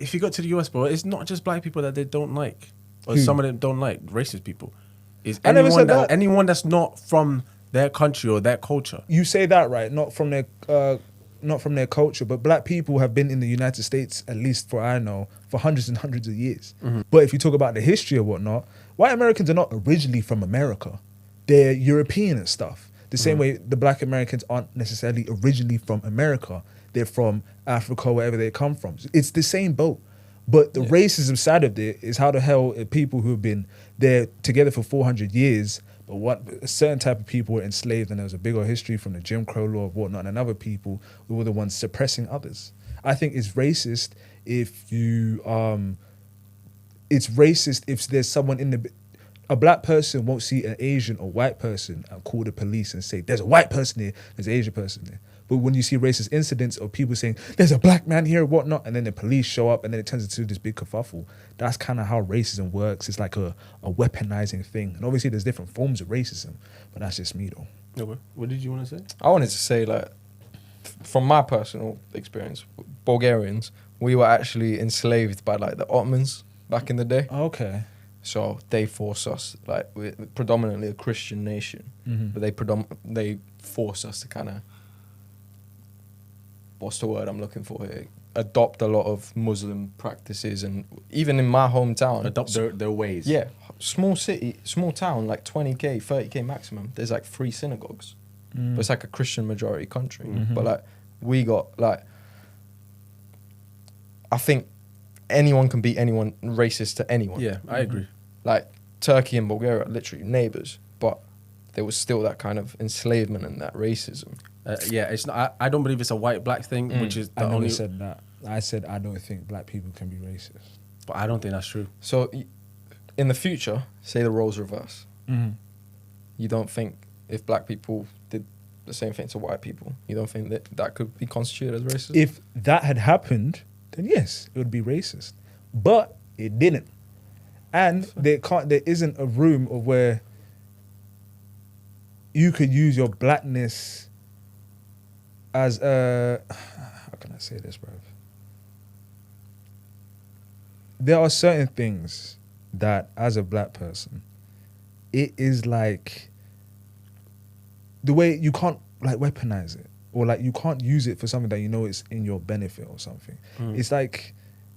if you go to the US, bro, it's not just black people that they don't like, or Who? some of them don't like racist people. It's I never anyone said that. anyone that's not from their country or their culture. You say that, right? Not from their culture, but black people have been in the United States, at least for I know, for hundreds and hundreds of years. But if you talk about the history or whatnot, white Americans are not originally from America. They're European and stuff. The same way the black Americans aren't necessarily originally from America. They're from Africa, wherever they come from. It's the same boat. But the racism side of it is how the hell are people who have been there together for 400 years, but what a certain type of people were enslaved, and there was a bigger history from the Jim Crow law of whatnot, and other people who were the ones suppressing others. I think it's racist if you it's racist if there's someone a black person won't see an Asian or white person and call the police and say, there's a white person here, there's an Asian person there. But when you see racist incidents of people saying, there's a black man here, whatnot, and then the police show up and then it turns into this big kerfuffle, that's kind of how racism works. It's like a weaponizing thing. And obviously there's different forms of racism, but that's just me though. Okay. What did you want to say? I wanted to say, like, from my personal experience, Bulgarians, we were actually enslaved by, like, the Ottomans back in the day. Okay. So they force us, like, we're predominantly a Christian nation, but they force us to kind of, what's the word I'm looking for here? Adopt a lot of Muslim practices, and even in my hometown, Adopt their ways. yeah, small town, like 20k, 30k maximum. There's like 3 synagogues, but it's like a Christian majority country. But like we got like, I think anyone can beat anyone racist to anyone. Yeah, I agree. Like Turkey and Bulgaria are literally neighbors, but there was still that kind of enslavement and that racism. Yeah, it's not. I don't believe it's a white black thing, which is the I never only. said that. I said I don't think black people can be racist. But I don't think that's true. So in the future, say the roles reverse. You don't think if black people did the same thing to white people, you don't think that could be constituted as racist? If that had happened, then yes, it would be racist. But it didn't. And there isn't a room of where you could use your blackness as a, how can I say this, bruv? There are certain things that as a black person, it is like the way you can't like weaponize it, or like you can't use it for something that you know is in your benefit or something. It's like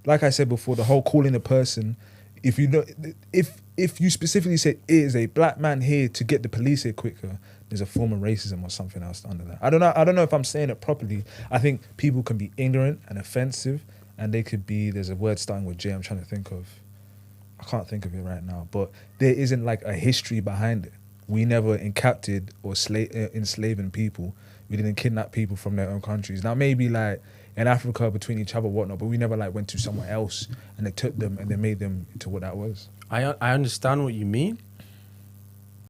I said before, the whole calling a person, if you know, if you specifically say it is a black man here to get the police here quicker, there's a form of racism or something else under that. I don't know if I'm saying it properly. I think people can be ignorant and offensive, and they could be, there's a word starting with J I'm trying to think of. I can't think of it right now, but there isn't like a history behind it. We never encaptured or enslaving people. We didn't kidnap people from their own countries. Now maybe like in Africa between each other, whatnot, but we never like went to somewhere else and they took them and they made them into what that was. I understand what you mean,